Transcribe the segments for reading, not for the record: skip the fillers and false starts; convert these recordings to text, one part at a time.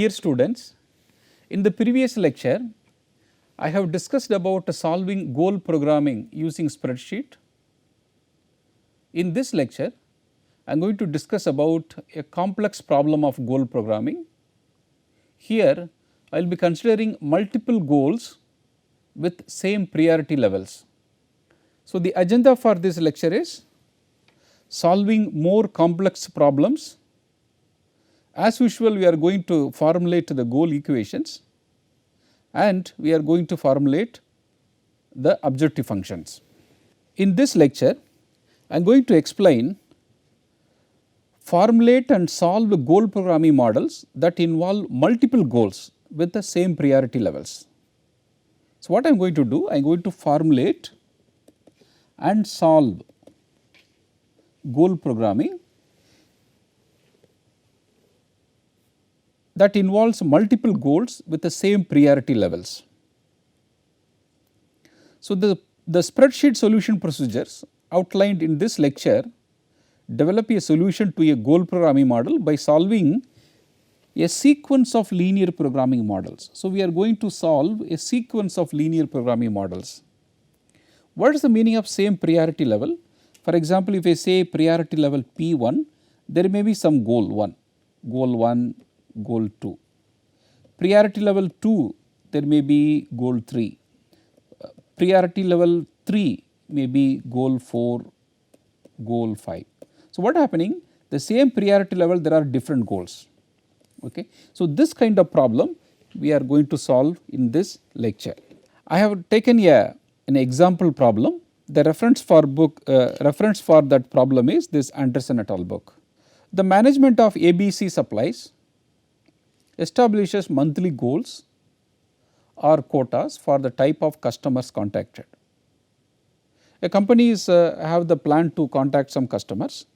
Dear students, in the previous lecture, I have discussed about solving goal programming using spreadsheet. In this lecture, I am going to discuss about a complex problem of goal programming. Here, I will be considering multiple goals with same priority levels. So, the agenda for this lecture is solving more complex problems. As usual, we are going to formulate the goal equations and we are going to formulate the objective functions. In this lecture, I am going to explain formulate and solve goal programming models that involve multiple goals with the same priority levels. So, what I am going to do? I am going to formulate and solve goal programming that involves multiple goals with the same priority levels. So, the spreadsheet solution procedures outlined in this lecture develop a solution to a goal programming model by solving a sequence of linear programming models. So, we are going to solve a sequence of linear programming models. What is the meaning of same priority level? For example, if I say priority level P1, there may be some goal 1, goal 2. Priority level 2, there may be goal 3. Priority level 3 may be goal 4, goal 5. So, what is happening? The same priority level, there are different goals. Okay. So, this kind of problem we are going to solve in this lecture. I have taken an example problem. The reference for that problem is this Anderson et al. Book. The management of ABC supplies establishes monthly goals or quotas for the type of customers contacted. A company have the plan to contact some customers.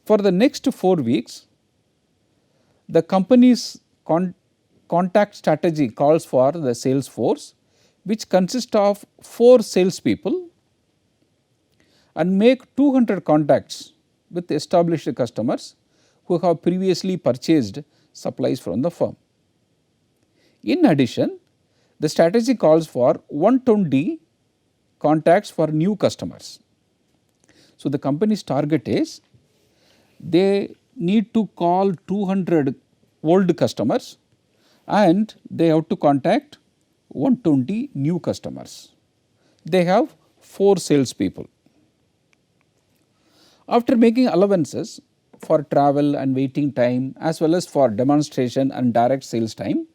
For the next 4 weeks, the company's contact strategy calls for the sales force, which consists of 4 salespeople and make 200 contacts with established customers who have previously purchased supplies from the firm. In addition, the strategy calls for 120 contacts for new customers. So, the company's target is they need to call 200 old customers and they have to contact 120 new customers. They have 4 salespeople. After making allowances for travel and waiting time as well as for demonstration and direct sales time,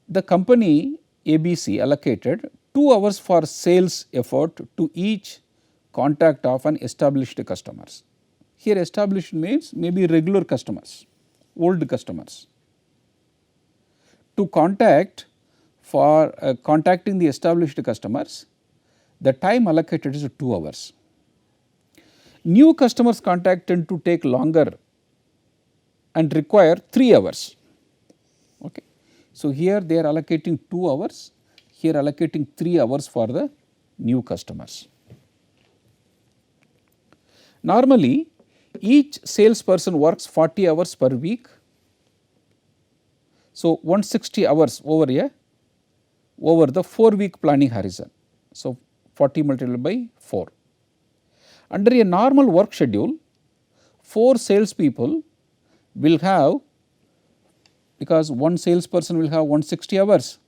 the company ABC allocated 2 hours for sales effort to each contact of an established customers. Here established means maybe regular customers, old customers. To contact for contacting the established customers, the time allocated is 2 hours. New customers contact tend to take longer and require 3 hours. Okay. So, here they are allocating 2 hours, here allocating 3 hours for the new customers. Normally, each salesperson works 40 hours per week. So, 160 hours over the 4-week planning horizon. So, 40 multiplied by 4. Under a normal work schedule, 4 salespeople will have, because one salesperson will have 160 hours.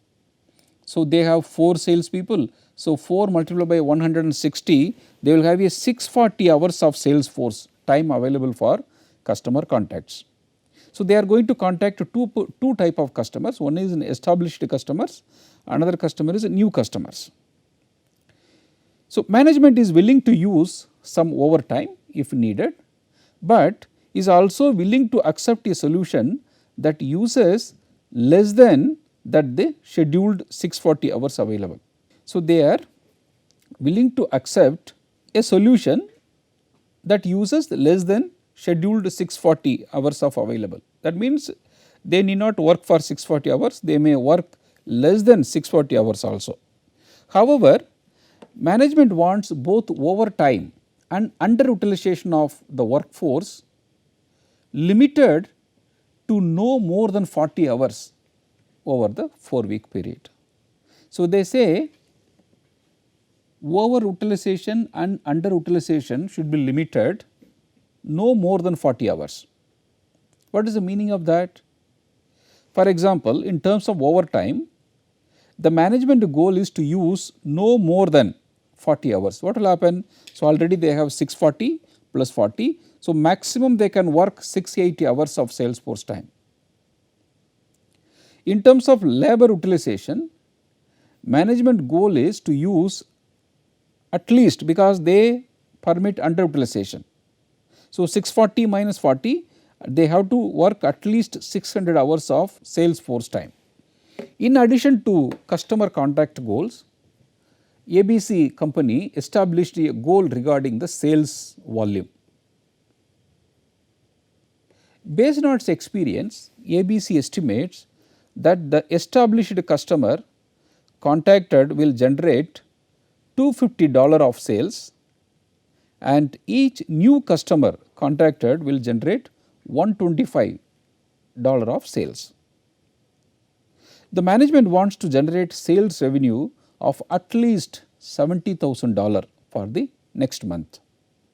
So, they have 4 salespeople. So, 4 multiplied by 160, they will have a 640 hours of sales force time available for customer contacts. So, they are going to contact two type of customers. One is an established customers, another customer is new customers. So, management is willing to use some overtime if needed, but is also willing to accept a solution that uses less than that the scheduled 640 hours available. So, they are willing to accept a solution that uses less than scheduled 640 hours of available. That means, they need not work for 640 hours, they may work less than 640 hours also. However, management wants both overtime and underutilization of the workforce limited to no more than 40 hours over the 4-week period. So, they say overutilization and underutilization should be limited no more than 40 hours. What is the meaning of that? For example, in terms of overtime, the management goal is to use no more than 40 hours. What will happen? So, already they have 640 plus 40. So, maximum they can work 680 hours of salesforce time. In terms of labor utilization, management goal is to use at least, because they permit underutilization. So, 640 minus 40, they have to work at least 600 hours of salesforce time. In addition to customer contact goals, ABC company established a goal regarding the sales volume. Based on its experience, ABC estimates that the established customer contacted will generate $250 of sales, and each new customer contacted will generate $125 of sales. The management wants to generate sales revenue of at least $70,000 for the next month.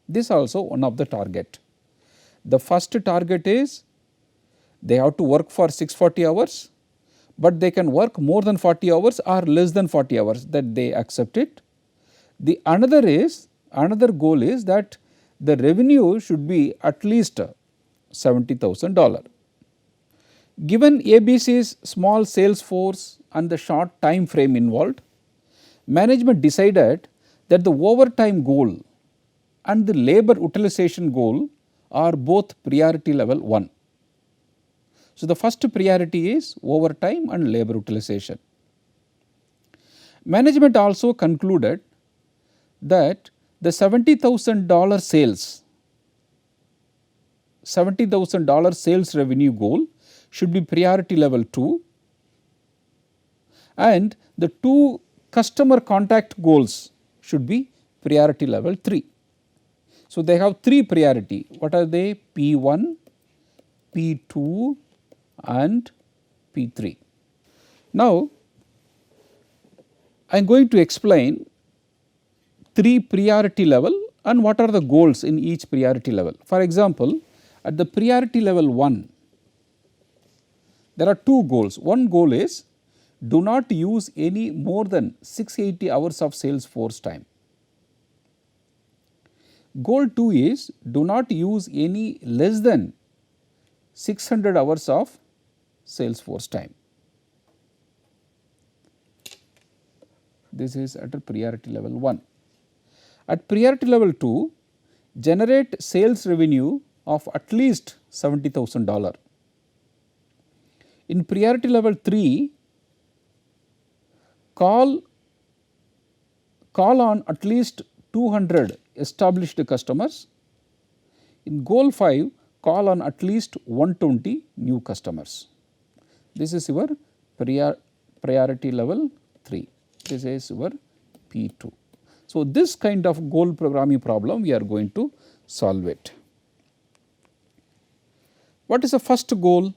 This is also one of the target. The first target is they have to work for 640 hours, but they can work more than 40 hours or less than 40 hours, that they accept it. The another goal is that the revenue should be at least $70,000. Given ABC's small sales force and the short time frame involved, management decided that the overtime goal and the labor utilization goal are both priority level 1. So, the first priority is overtime and labor utilization. Management also concluded that the $70,000 sales revenue goal should be priority level 2, and the 2 customer contact goals should be priority level 3. So, they have 3 priority. What are they? P1, P2 and P3. Now, I am going to explain 3 priority level and what are the goals in each priority level. For example, at the priority level 1, there are 2 goals. One goal is do not use any more than 680 hours of sales force time. Goal 2 is do not use any less than 600 hours of sales force time. This is at a priority level 1. At priority level 2, generate sales revenue of at least $70,000. In priority level 3, call on at least 200 established customers. In goal 5, call on at least 120 new customers. This is your priority level 3. This is your P2. So, this kind of goal programming problem we are going to solve it. What is the first goal?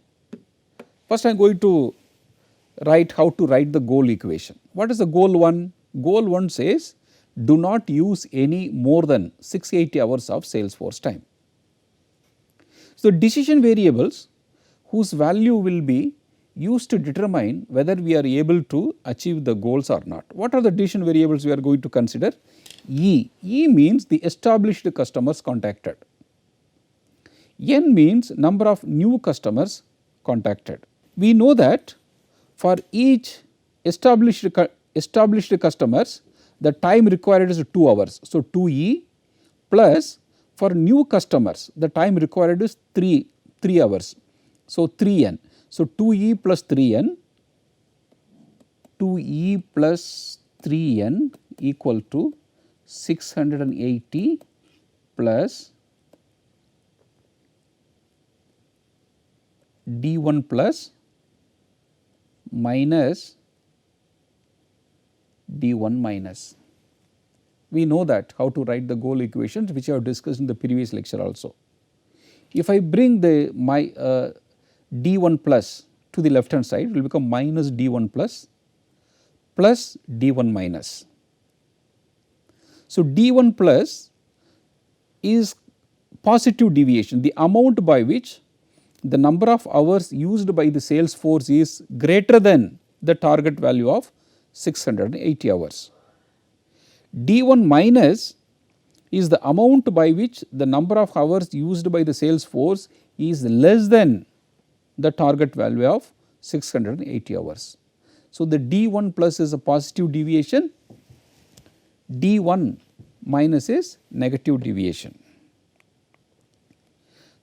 First I am going to write how to write the goal equation. What is the goal 1? Goal 1 says do not use any more than 680 hours of sales force time. So, decision variables whose value will be used to determine whether we are able to achieve the goals or not. What are the decision variables we are going to consider? E. E means the established customers contacted. N means number of new customers contacted. We know that for each established customers, the time required is 2 hours. So, 2E plus for new customers, the time required is 3 hours. So, 3N. So, 2E plus 3N, 2E plus 3N equal to 680 plus D1 plus minus D1 minus. We know that how to write the goal equations, which I have discussed in the previous lecture also. If I bring the d1 plus to the left hand side will become minus d1 plus d1 minus. So, d1 plus is positive deviation, the amount by which the number of hours used by the sales force is greater than the target value of 680 hours. d1 minus is the amount by which the number of hours used by the sales force is less than the target value of 680 hours. So, the d1 plus is a positive deviation, d1 minus is negative deviation.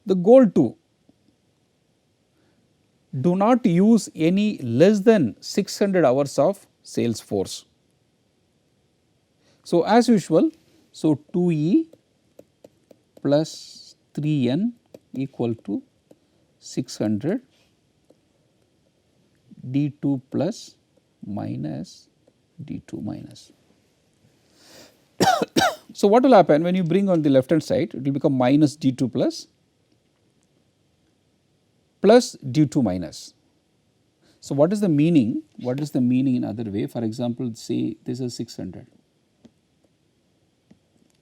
The goal 2, do not use any less than 600 hours of sales force. So, as usual, so 2E plus 3N equal to 600 d2 plus minus d2 minus. So, what will happen when you bring on the left hand side, it will become minus d2 plus d2 minus. So, what is the meaning? What is the meaning in other way? For example, say this is 600.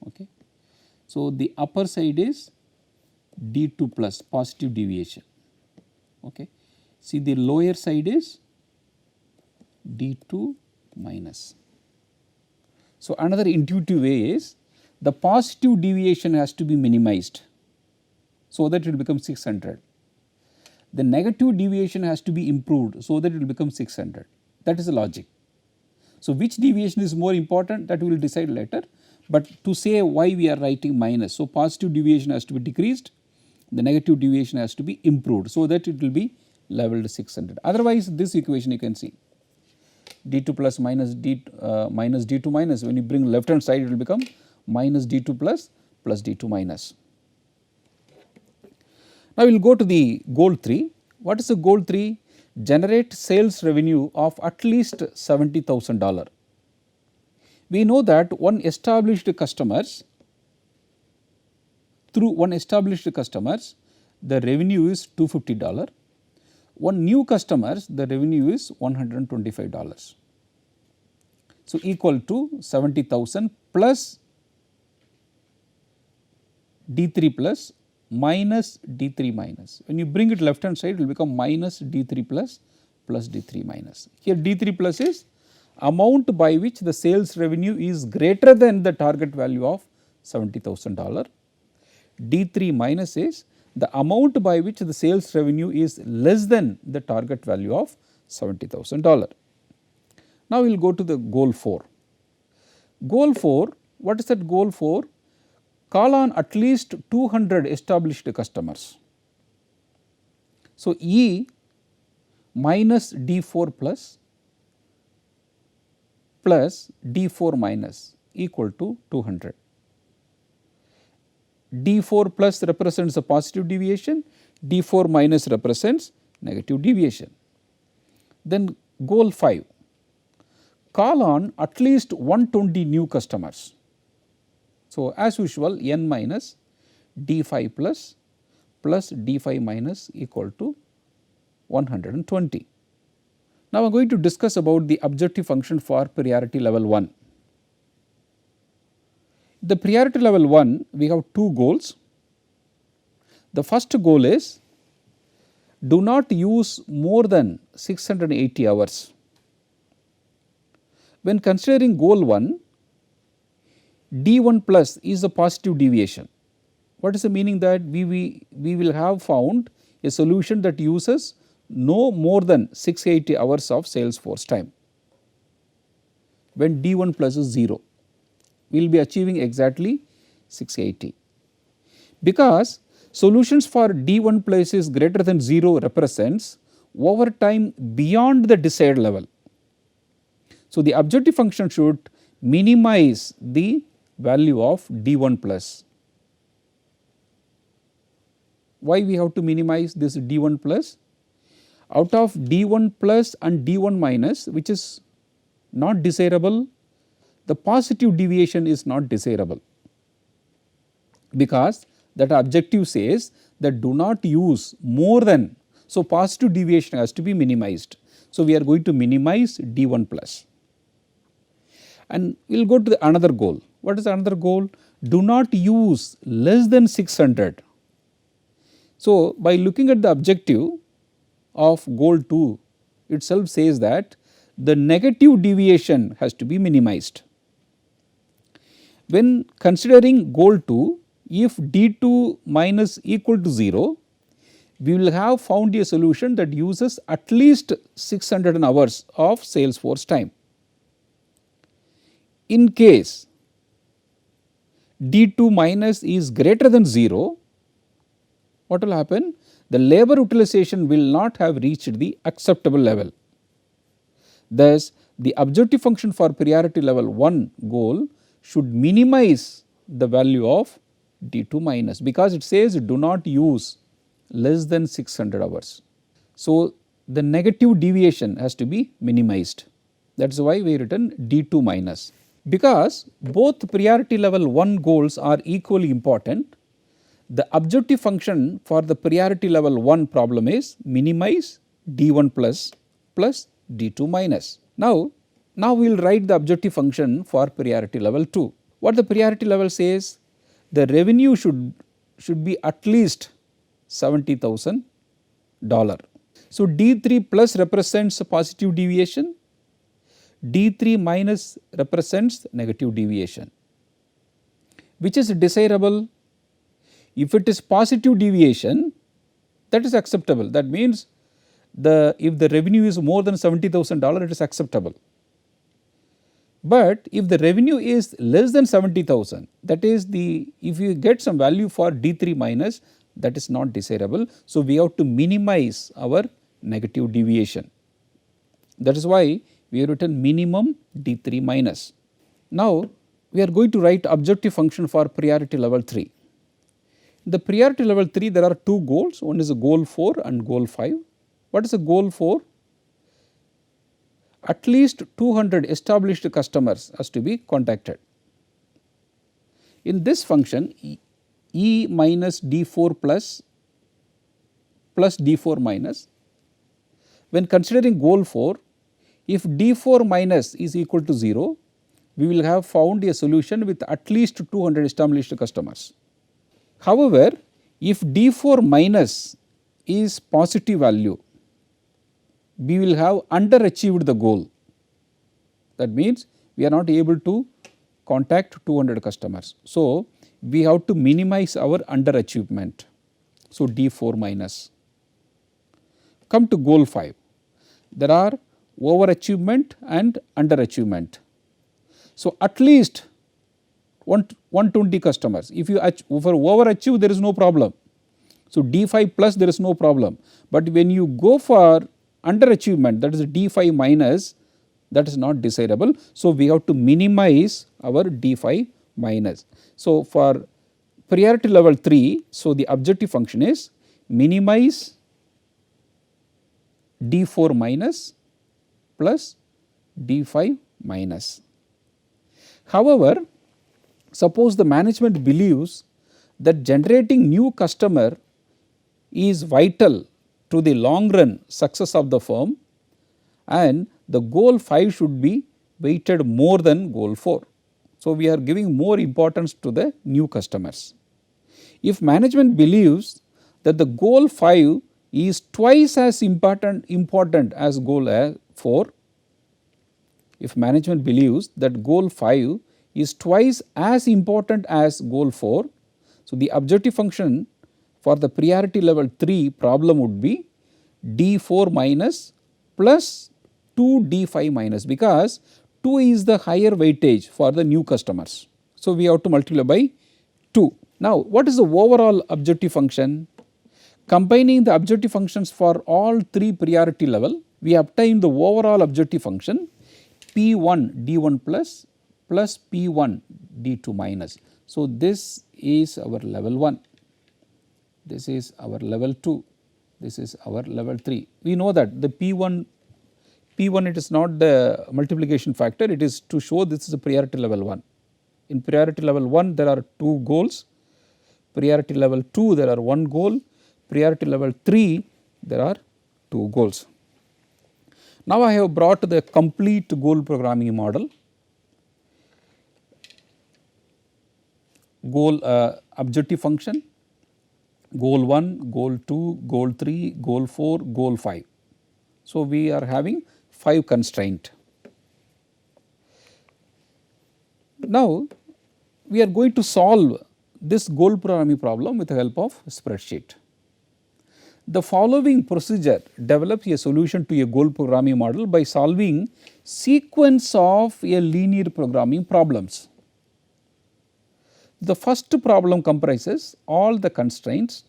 Okay. So, the upper side is d2 plus positive deviation. Okay. See, the lower side is d2 minus. So, another intuitive way is the positive deviation has to be minimized, so that it will become 600. The negative deviation has to be improved, so that it will become 600. That is the logic. So, which deviation is more important, that we will decide later, but to say why we are writing minus. So, positive deviation has to be decreased, the negative deviation has to be improved, so that it will be leveled 600. Otherwise, this equation you can see d2 plus minus d2 minus, when you bring left hand side it will become minus d2 plus d2 minus. Now, we will go to the goal 3. What is the goal 3? Generate sales revenue of at least $70,000. We know that through one established customers, the revenue is $250. One new customers, the revenue is $125. So, equal to 70,000 plus d3 plus minus d3 minus. When you bring it left hand side, it will become minus d3 plus d3 minus. Here d3 plus is amount by which the sales revenue is greater than the target value of $70,000. d3 minus is the amount by which the sales revenue is less than the target value of $70,000. Now, we will go to the goal 4. Goal 4, what is that goal 4? Call on at least 200 established customers. So, E minus d4 plus d4 minus equal to 200. d4 plus represents a positive deviation, d4 minus represents negative deviation. Then goal 5, call on at least 120 new customers. So, as usual n minus d5 plus d5 minus equal to 120. Now, I am going to discuss about the objective function for priority level 1. The priority level 1, we have two goals. The first goal is do not use more than 680 hours. When considering goal 1, d1 plus is a positive deviation. What is the meaning? That we will have found a solution that uses no more than 680 hours of sales force time. When d1 plus is 0, we will be achieving exactly 680. Because solutions for d1 plus is greater than 0 represents overtime beyond the desired level. So, the objective function should minimize the value of d1 plus. Why we have to minimize this d1 plus? Out of d1 plus and d1 minus, which is not desirable, the positive deviation is not desirable, because that objective says that do not use more than. So, positive deviation has to be minimized. So, we are going to minimize D1 plus. And we will go to the another goal. What is another goal? Do not use less than 600. So, by looking at the objective of goal 2 itself says that the negative deviation has to be minimized. When considering goal 2, if D2 minus equal to 0, we will have found a solution that uses at least 600 hours of salesforce time. In case D2 minus is greater than 0, what will happen? The labor utilization will not have reached the acceptable level. Thus, the objective function for priority level 1 goal should minimize the value of D2 minus, because it says do not use less than 600 hours. So, the negative deviation has to be minimized. That is why we written D2 minus. Because both priority level 1 goals are equally important, the objective function for the priority level 1 problem is minimize D1 plus D2 minus. Now we will write the objective function for priority level 2. What the priority level says? The revenue should be at least $70,000. So, D3 plus represents positive deviation, D3 minus represents negative deviation. Which is desirable? If it is positive deviation, that is acceptable. That means if the revenue is more than $70,000, it is acceptable. But if the revenue is less than 70,000, that is if you get some value for D3 minus, that is not desirable. So, we have to minimize our negative deviation. That is why we have written minimum D3 minus. Now, we are going to write objective function for priority level 3. In the priority level 3, there are two goals. One is a goal 4 and goal 5. What is a goal 4? At least 200 established customers has to be contacted. In this function, E minus D4 plus D4 minus, when considering goal 4, if D4 minus is equal to 0, we will have found a solution with at least 200 established customers. However, if D4 minus is positive value, we will have underachieved the goal. That means, we are not able to contact 200 customers. So, we have to minimize our underachievement. So, D4 minus. Come to goal 5. There are overachievement and underachievement. So, at least 120 customers. If you overachieve, there is no problem. So, D5 plus there is no problem. But when you go for underachievement, that is D5 minus, that is not desirable. So, we have to minimize our D5 minus. So, for priority level 3, so the objective function is minimize D4 minus plus D5 minus. However, suppose the management believes that generating new customer is vital to the long run success of the firm, and the goal 5 should be weighted more than goal 4. So, we are giving more importance to the new customers. If management believes that the goal 5 is twice as important as goal 4, if management believes that goal 5 is twice as important as goal 4, so the objective function for the priority level 3 problem would be D4 minus plus 2 D5 minus, because 2 is the higher weightage for the new customers. So, we have to multiply by 2. Now, what is the overall objective function? Combining the objective functions for all 3 priority level, we obtain the overall objective function P1 D1 plus P1 D2 minus. So, this is our level 1, this is our level 2, this is our level 3. We know that the P1 it is not the multiplication factor, it is to show this is a priority level 1. In priority level 1 there are 2 goals, priority level 2 there are 1 goal, priority level 3 there are 2 goals. Now, I have brought the complete goal programming model, goal objective function, goal 1, goal 2, goal 3, goal 4, goal 5. So, we are having 5 constraint. Now, we are going to solve this goal programming problem with the help of spreadsheet. The following procedure develops a solution to a goal programming model by solving sequence of a linear programming problems. The first problem comprises all the constraints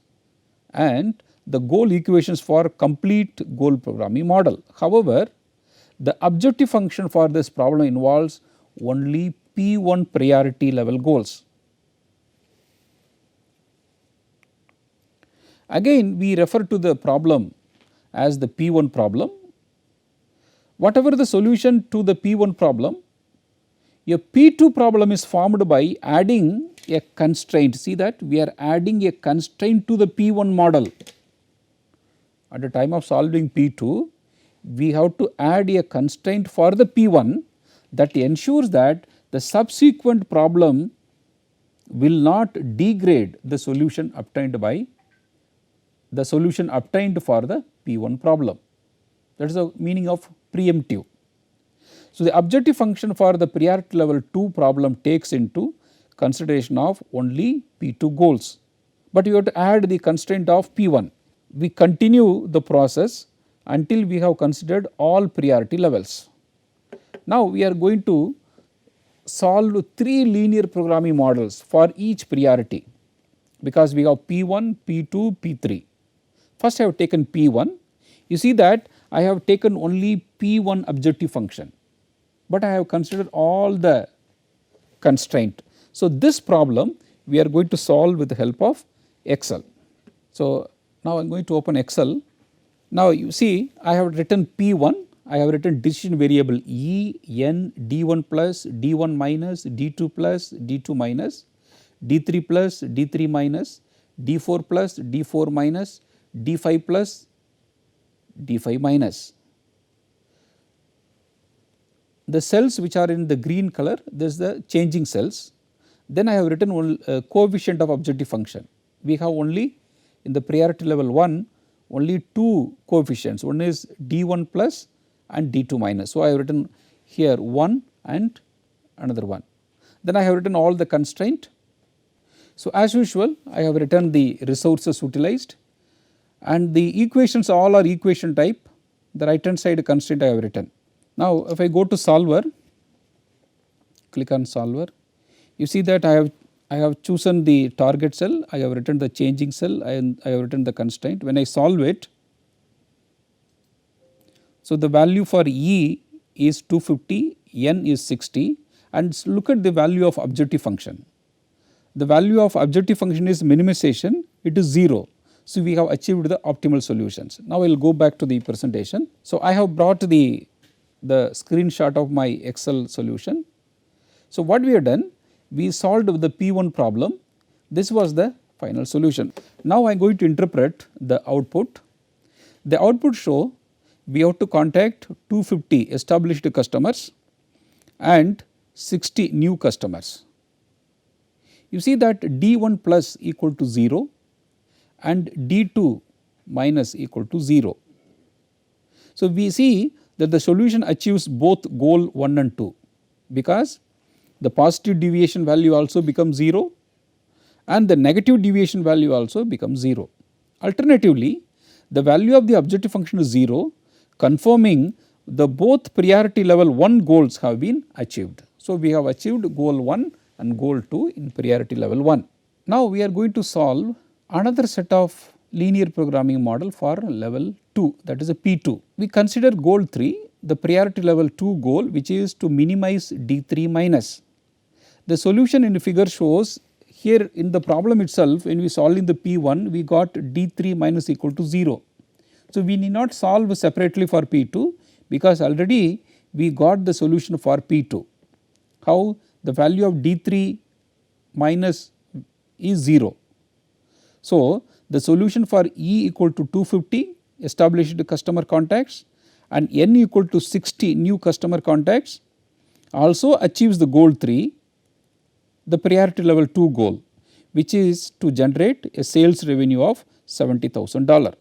and the goal equations for complete goal programming model. However, the objective function for this problem involves only P1 priority level goals. Again, we refer to the problem as the P1 problem. Whatever the solution to the P1 problem, a P2 problem is formed by adding a constraint. See that we are adding a constraint to the P1 model. At the time of solving P2, we have to add a constraint for the P1 that ensures that the subsequent problem will not degrade the solution obtained by the solution obtained for the P1 problem. That is the meaning of preemptive. So, the objective function for the priority level 2 problem takes into consideration of only P2 goals, but you have to add the constraint of P1. We continue the process until we have considered all priority levels. Now, we are going to solve 3 linear programming models for each priority, because we have P1, P2, P3. First, I have taken P1. You see that I have taken only P1 objective function, but I have considered all the constraint. So, this problem we are going to solve with the help of Excel. So, now I am going to open Excel. Now, you see I have written P1, I have written decision variable E, N, D1 plus, D1 minus, D2 plus, D2 minus, D3 plus, D3 minus, D4 plus, D4 minus, D5 plus, D5 minus. The cells which are in the green color, this is the changing cells. Then I have written one coefficient of objective function. We have only in the priority level 1 only 2 coefficients, one is D1 plus and D2 minus. So, I have written here 1 and another 1. Then I have written all the constraint. So, as usual I have written the resources utilized, and the equations all are equation type. The right hand side constraint I have written. Now, if I go to solver, click on solver, you see that I have chosen the target cell, I have written the changing cell, and I have written the constraint. When I solve it, so the value for E is 250, N is 60, and look at the value of objective function. The value of objective function is minimization, it is 0. So, we have achieved the optimal solutions. Now, I will go back to the presentation. So, I have brought the screenshot of my Excel solution. So, what we have done, we solved the P1 problem, this was the final solution. Now, I am going to interpret the output. The output show we have to contact 250 established customers and 60 new customers. You see that D1 plus equal to 0 and D2 minus equal to 0. So, we see that the solution achieves both goal 1 and 2, because the positive deviation value also becomes 0 and the negative deviation value also becomes 0. Alternatively, the value of the objective function is 0, confirming the both priority level 1 goals have been achieved. So, we have achieved goal 1 and goal 2 in priority level 1. Now, we are going to solve another set of linear programming model for level 2, that is a P2. We consider goal 3, the priority level 2 goal, which is to minimize D3 minus. The solution in the figure shows here in the problem itself, when we solve in the P1, we got D3 minus equal to 0. So, we need not solve separately for P2, because already we got the solution for P2. How? The value of D3 minus is 0. So, the solution for E equal to 250 established customer contacts and n equal to 60 new customer contacts also achieves the goal 3, the priority level 2 goal, which is to generate a sales revenue of $70,000.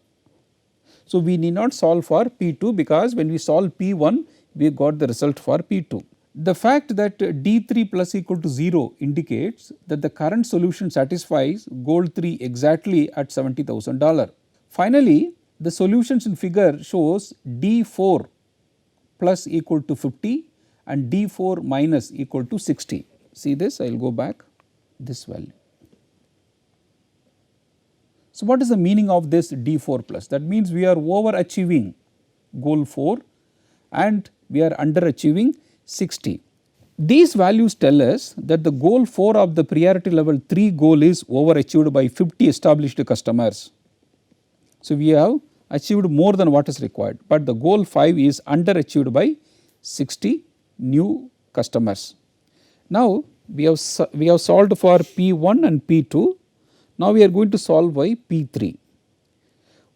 So, we need not solve for P2 because when we solve P1 we got the result for P2. The fact that D3 plus equal to 0 indicates that the current solution satisfies goal 3 exactly at $70,000. Finally, the solutions in figure shows D4 plus equal to 50 and D4 minus equal to 60. See this, I will go back, this value. So, what is the meaning of this D4 plus? That means we are overachieving goal 4 and we are underachieving 60. These values tell us that the goal 4 of the priority level 3 goal is overachieved by 50 established customers. So, we have achieved more than what is required, but the goal 5 is underachieved by 60 new customers. Now, we have solved for P1 and P2. Now, we are going to solve by P3.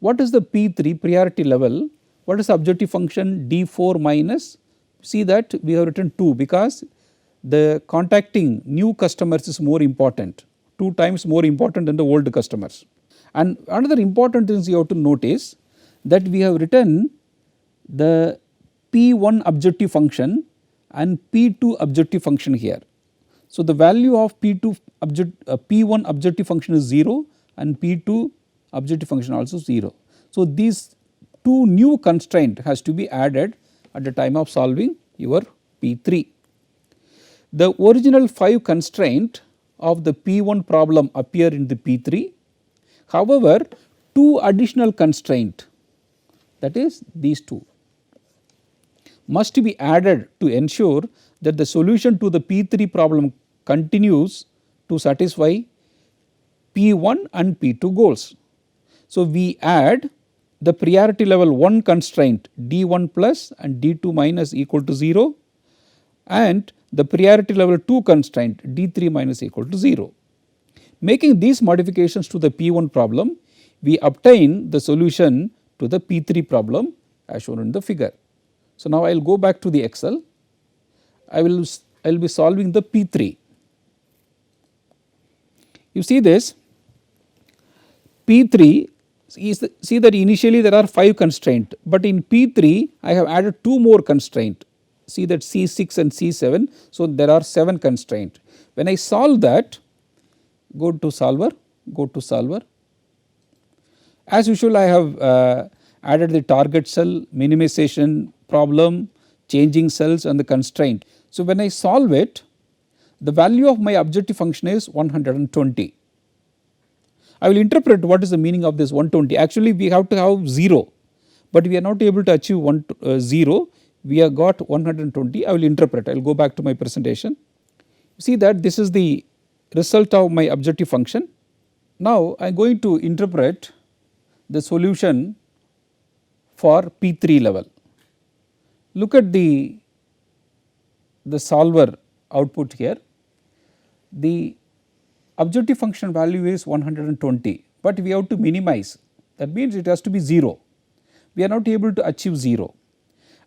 What is the P3 priority level? What is the objective function D4 minus? See that we have written 2 because the contacting new customers is more important, 2 times more important than the old customers. And another important thing you have to notice that we have written the P1 objective function and P2 objective function here. So, the value of P1 objective function is 0 and P2 objective function also 0. So, these 2 new constraint has to be added at the time of solving your P3. The original 5 constraint of the P1 problem appear in the P3. However, 2 additional constraint, that is these 2, must be added to ensure that the solution to the P3 problem continues to satisfy P1 and P2 goals. So, we add the priority level 1 constraint D1 plus and D2 minus equal to 0 and the priority level 2 constraint D3 minus equal to 0. Making these modifications to the P1 problem, we obtain the solution to the P3 problem as shown in the figure. So, now I will go back to the Excel. I will be solving the P3. You see this P3 see that initially there are 5 constraints, but in P3 I have added 2 more constraints. See that C6 and C7. So, there are 7 constraints. When I solve that, go to solver. As usual, I have added the target cell, minimization problem, changing cells and the constraint. So, when I solve it, the value of my objective function is 120. I will interpret what is the meaning of this 120. Actually, we have to have 0, but we are not able to achieve 0. We have got 120. I will interpret. I will go back to my presentation. See that this is the result of my objective function. Now, I am going to interpret the solution for P3 level. Look at the solver output here. The objective function value is 120, but we have to minimize, that means it has to be 0. We are not able to achieve 0.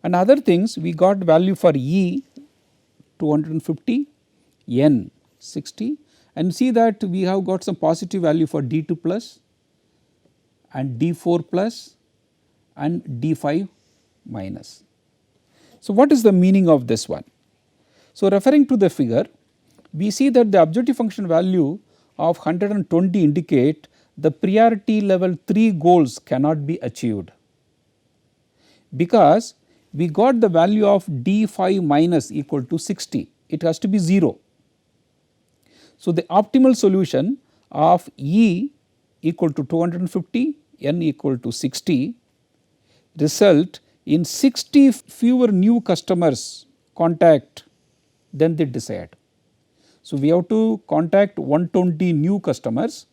And other things, we got value for E 250, N 60, and see that we have got some positive value for D2 plus and D4 plus and D5 minus. So, what is the meaning of this one? So, referring to the figure, we see that the objective function value of 120 indicate the priority level 3 goals cannot be achieved, because we got the value of D5 minus equal to 60, it has to be 0. So, the optimal solution of E equal to 250, N equal to 60 result in 60 fewer new customers contact than they desired. So, we have to contact 120 new customers,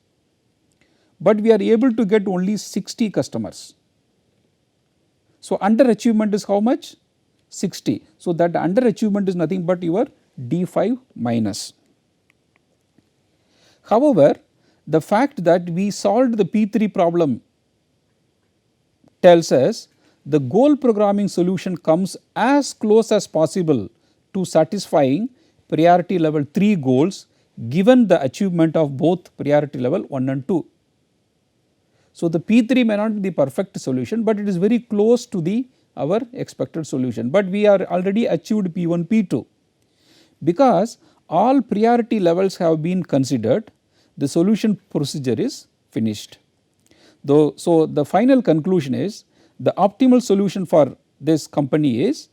but we are able to get only 60 customers. So, underachievement is how much? 60. So, that underachievement is nothing but your D5 minus. However, the fact that we solved the P3 problem tells us the goal programming solution comes as close as possible to satisfying priority level 3 goals given the achievement of both priority level 1 and 2. So, the P3 may not be the perfect solution, but it is very close to the our expected solution, but we are already achieved P1, P2. Because all priority levels have been considered, the solution procedure is finished. So, the final conclusion is the optimal solution for this company is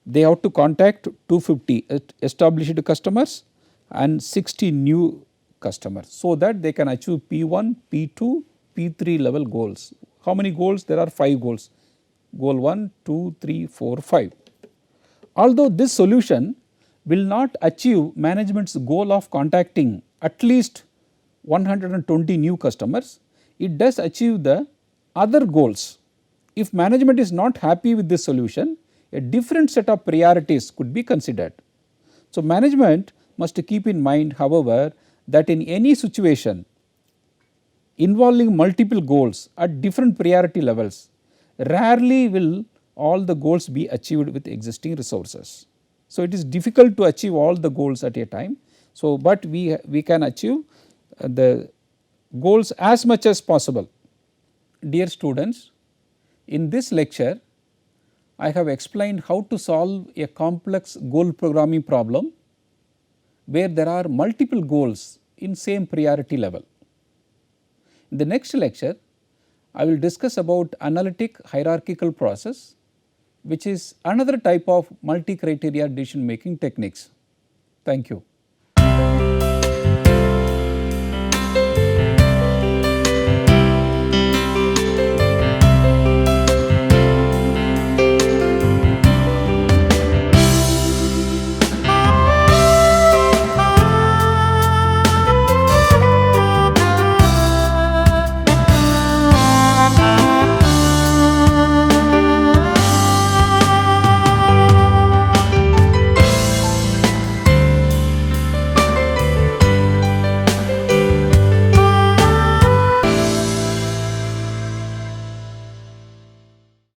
they have to contact 250 established customers and 60 new customers, so that they can achieve P1, P2, P3 level goals. How many goals? There are 5 goals, goal 1, 2, 3, 4, 5. Although this solution will not achieve management's goal of contacting at least 120 new customers, it does achieve the other goals. If management is not happy with this solution, a different set of priorities could be considered. So, management must keep in mind, however, that in any situation involving multiple goals at different priority levels, rarely will all the goals be achieved with existing resources. So, it is difficult to achieve all the goals at a time. So, but we can achieve the goals as much as possible. Dear students, in this lecture I have explained how to solve a complex goal programming problem where there are multiple goals in same priority level. In the next lecture, I will discuss about analytic hierarchical process, which is another type of multi-criteria decision making techniques. Thank you.